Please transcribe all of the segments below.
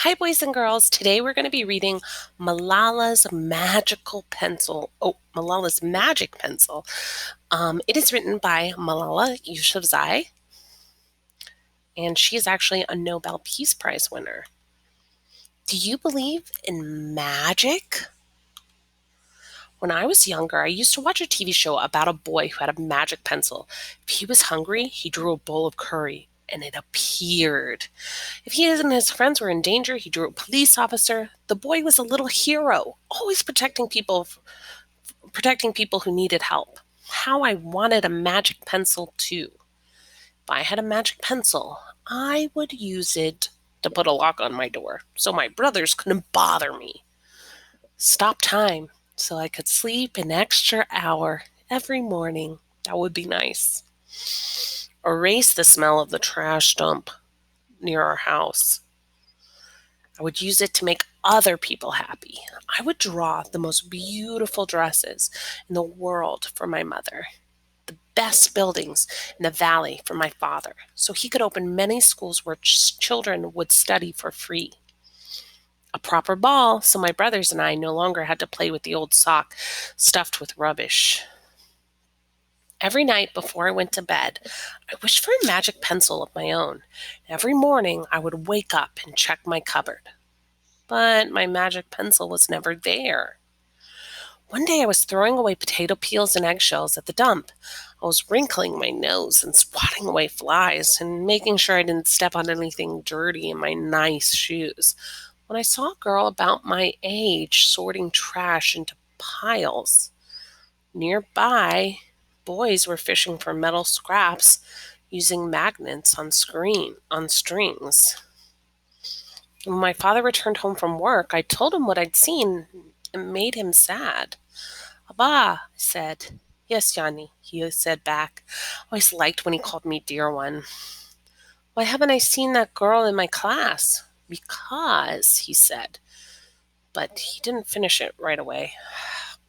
Hi, boys and girls. Today we're going to be reading Malala's Magical Pencil. Oh, Malala's Magic Pencil. It is written by Malala Yousafzai, and she is actually a Nobel Peace Prize winner. Do you believe in magic? When I was younger, I used to watch a TV show about a boy who had a magic pencil. If he was hungry, he drew a bowl of curry, and it appeared. If he and his friends were in danger, he drew a police officer. The boy was a little hero, always protecting people who needed help. How I wanted a magic pencil too. If I had a magic pencil, I would use it to put a lock on my door so my brothers couldn't bother me. Stop time so I could sleep an extra hour every morning. That would be nice. Erase the smell of the trash dump near our house. I would use it to make other people happy. I would draw the most beautiful dresses in the world for my mother, the best buildings in the valley for my father, so he could open many schools where children would study for free. A proper ball so my brothers and I no longer had to play with the old sock stuffed with rubbish. Every night before I went to bed, I wished for a magic pencil of my own. Every morning, I would wake up and check my cupboard. But my magic pencil was never there. One day I was throwing away potato peels and eggshells at the dump. I was wrinkling my nose and swatting away flies and making sure I didn't step on anything dirty in my nice shoes when I saw a girl about my age sorting trash into piles. Nearby, boys were fishing for metal scraps using magnets on strings. When my father returned home from work, I told him what I'd seen. It made him sad. Abba, I said. Yes, Yanni, he said back. I always liked when he called me dear one. Why haven't I seen that girl in my class? Because, he said. But he didn't finish it right away.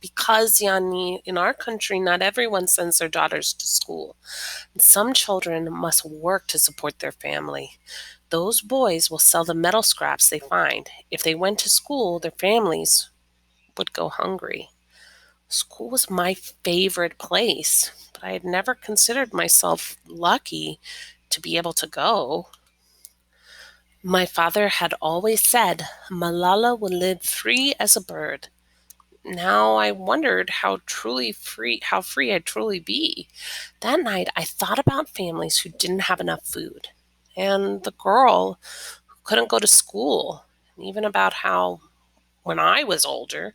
Because, Yanni, in our country, not everyone sends their daughters to school. And some children must work to support their family. Those boys will sell the metal scraps they find. If they went to school, their families would go hungry. School was my favorite place, but I had never considered myself lucky to be able to go. My father had always said Malala would live free as a bird. Now I wondered how free I'd truly be. That night I thought about families who didn't have enough food, and the girl who couldn't go to school, and even about how when I was older,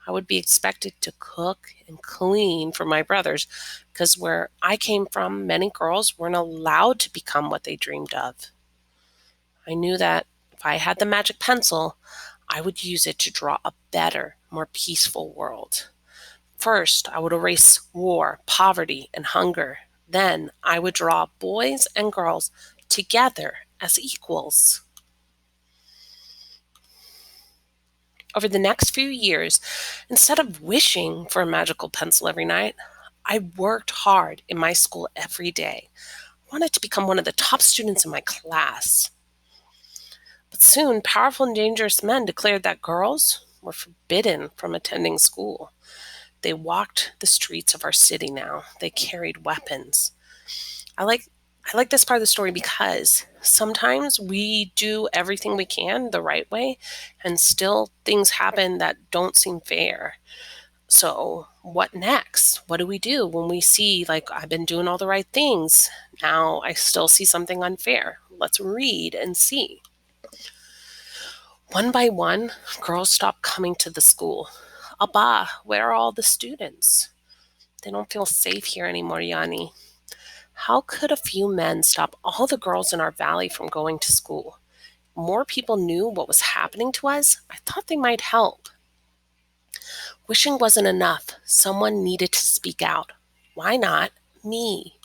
I would be expected to cook and clean for my brothers, because where I came from, many girls weren't allowed to become what they dreamed of. I knew that if I had the magic pencil, I would use it to draw a better, more peaceful world. First, I would erase war, poverty, and hunger. Then I would draw boys and girls together as equals. Over the next few years, instead of wishing for a magical pencil every night, I worked hard in my school every day. I wanted to become one of the top students in my class. But soon, powerful and dangerous men declared that girls were forbidden from attending school. They walked the streets of our city now. They carried weapons. I like this part of the story because sometimes we do everything we can the right way and still things happen that don't seem fair. So, what next? What do we do when we see, like, I've been doing all the right things, now I still see something unfair? Let's read and see. One by one, girls stopped coming to the school. Abba, where are all the students? They don't feel safe here anymore, Yanni. How could a few men stop all the girls in our valley from going to school? More people knew what was happening to us. I thought they might help. Wishing wasn't enough. Someone needed to speak out. Why not me?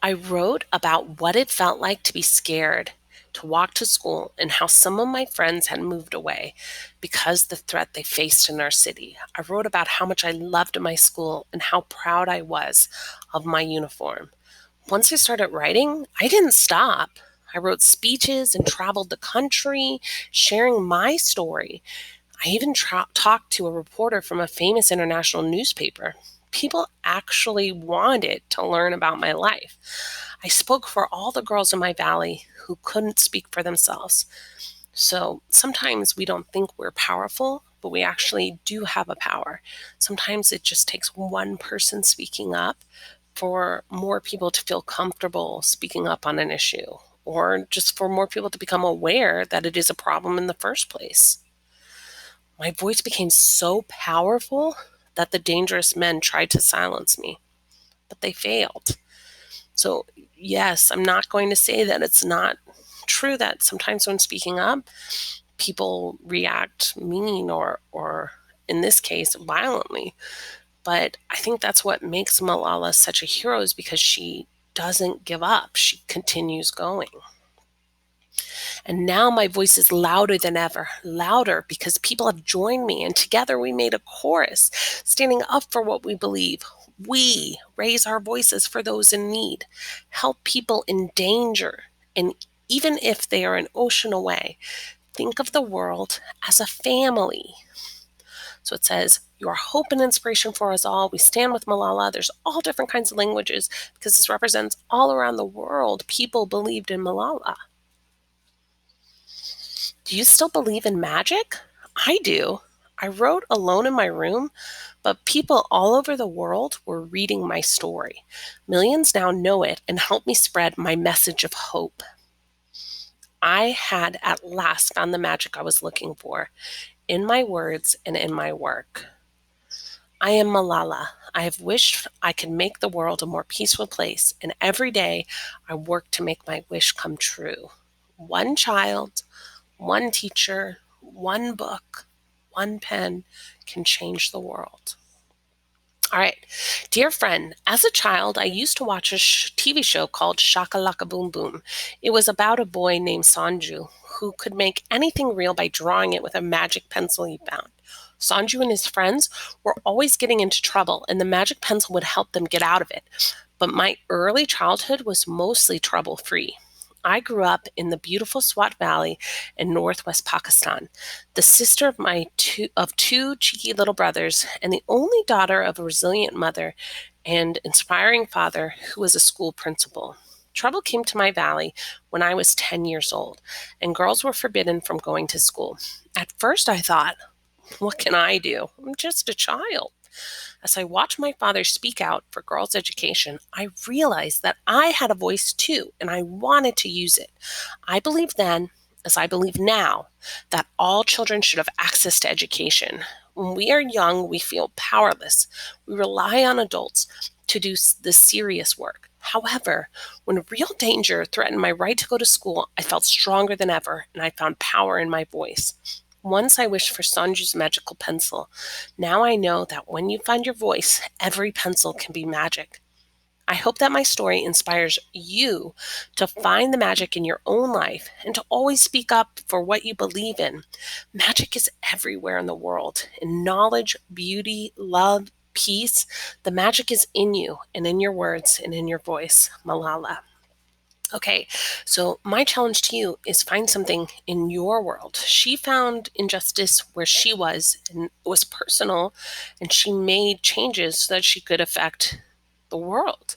I wrote about what it felt like to be scared, to walk to school, and how some of my friends had moved away because the threat they faced in our city. I wrote about how much I loved my school and how proud I was of my uniform. Once I started writing, I didn't stop. I wrote speeches and traveled the country, sharing my story. I even talked to a reporter from a famous international newspaper. People actually wanted to learn about my life. I spoke for all the girls in my valley who couldn't speak for themselves. So sometimes we don't think we're powerful, but we actually do have a power. Sometimes it just takes one person speaking up for more people to feel comfortable speaking up on an issue, or just for more people to become aware that it is a problem in the first place. My voice became so powerful that the dangerous men tried to silence me, but they failed. So, yes, I'm not going to say that it's not true that sometimes when speaking up, people react mean or in this case, violently. But I think that's what makes Malala such a hero, is because she doesn't give up. She continues going. And now my voice is louder than ever, louder because people have joined me, and together we made a chorus, standing up for what we believe. We raise our voices for those in need, help people in danger, and even if they are an ocean away, think of the world as a family. So it says, "You are hope and inspiration for us all. We stand with Malala." There's all different kinds of languages because this represents all around the world people believed in Malala. Do you still believe in magic? I do. I wrote alone in my room, but people all over the world were reading my story. Millions now know it and help me spread my message of hope. I had at last found the magic I was looking for in my words and in my work. I am Malala. I have wished I could make the world a more peaceful place, and every day I work to make my wish come true. One child, one teacher, one book, one pen can change the world. All right. Dear friend, as a child, I used to watch a TV show called Shakalaka Boom Boom. It was about a boy named Sanju who could make anything real by drawing it with a magic pencil he found. Sanju and his friends were always getting into trouble, and the magic pencil would help them get out of it. But my early childhood was mostly trouble-free. I grew up in the beautiful Swat Valley in northwest Pakistan, the sister of two cheeky little brothers, and the only daughter of a resilient mother and inspiring father who was a school principal. Trouble came to my valley when I was 10 years old, and girls were forbidden from going to school. At first, I thought, what can I do? I'm just a child. As I watched my father speak out for girls' education, I realized that I had a voice too, and I wanted to use it. I believed then, as I believe now, that all children should have access to education. When we are young, we feel powerless. We rely on adults to do the serious work. However, when real danger threatened my right to go to school, I felt stronger than ever, and I found power in my voice. Once I wished for Sanju's magical pencil. Now I know that when you find your voice, every pencil can be magic. I hope that my story inspires you to find the magic in your own life and to always speak up for what you believe in. Magic is everywhere in the world. In knowledge, beauty, love, peace, the magic is in you and in your words and in your voice. Malala. Okay, so my challenge to you is find something in your world. She found injustice where she was, and it was personal, and she made changes so that she could affect the world.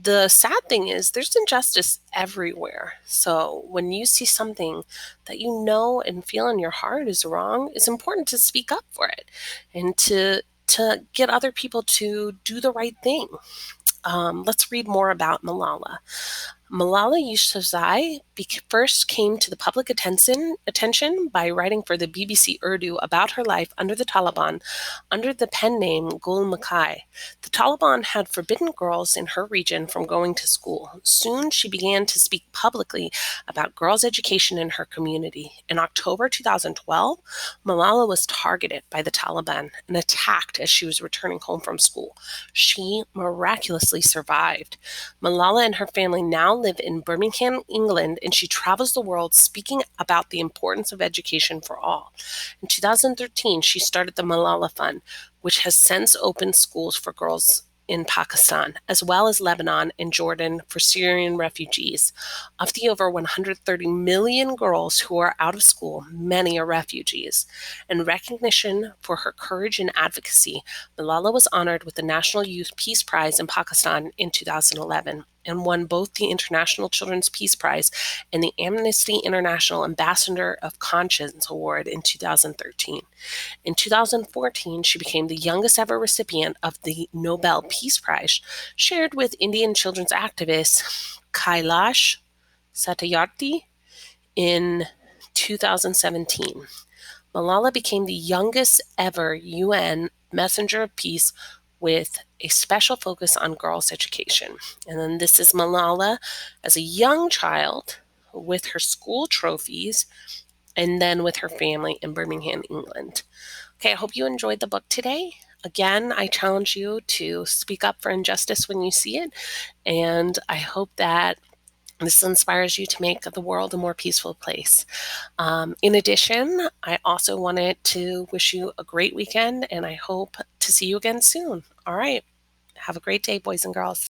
The sad thing is there's injustice everywhere. So when you see something that you know and feel in your heart is wrong, it's important to speak up for it and to get other people to do the right thing. Let's read more about Malala. Malala Yousafzai first came to the public attention by writing for the BBC Urdu about her life under the Taliban under the pen name Gul Makai. The Taliban had forbidden girls in her region from going to school. Soon she began to speak publicly about girls' education in her community. In October 2012, Malala was targeted by the Taliban and attacked as she was returning home from school. She miraculously survived. Malala and her family now live in Birmingham, England, and she travels the world speaking about the importance of education for all. In 2013, she started the Malala Fund, which has since opened schools for girls in Pakistan, as well as Lebanon and Jordan for Syrian refugees. Of the over 130 million girls who are out of school, many are refugees. In recognition for her courage and advocacy, Malala was honored with the National Youth Peace Prize in Pakistan in 2011 and won both the International Children's Peace Prize and the Amnesty International Ambassador of Conscience Award in 2013. In 2014, she became the youngest ever recipient of the Nobel Peace Prize, shared with Indian children's activist Kailash Satyarthi in 2017. Malala became the youngest ever UN Messenger of Peace with a special focus on girls' education. And then this is Malala as a young child with her school trophies and then with her family in Birmingham, England. Okay, I hope you enjoyed the book today. Again, I challenge you to speak up for injustice when you see it, and I hope that this inspires you to make the world a more peaceful place. In addition, I also wanted to wish you a great weekend, and I hope to see you again soon. All right. Have a great day, boys and girls.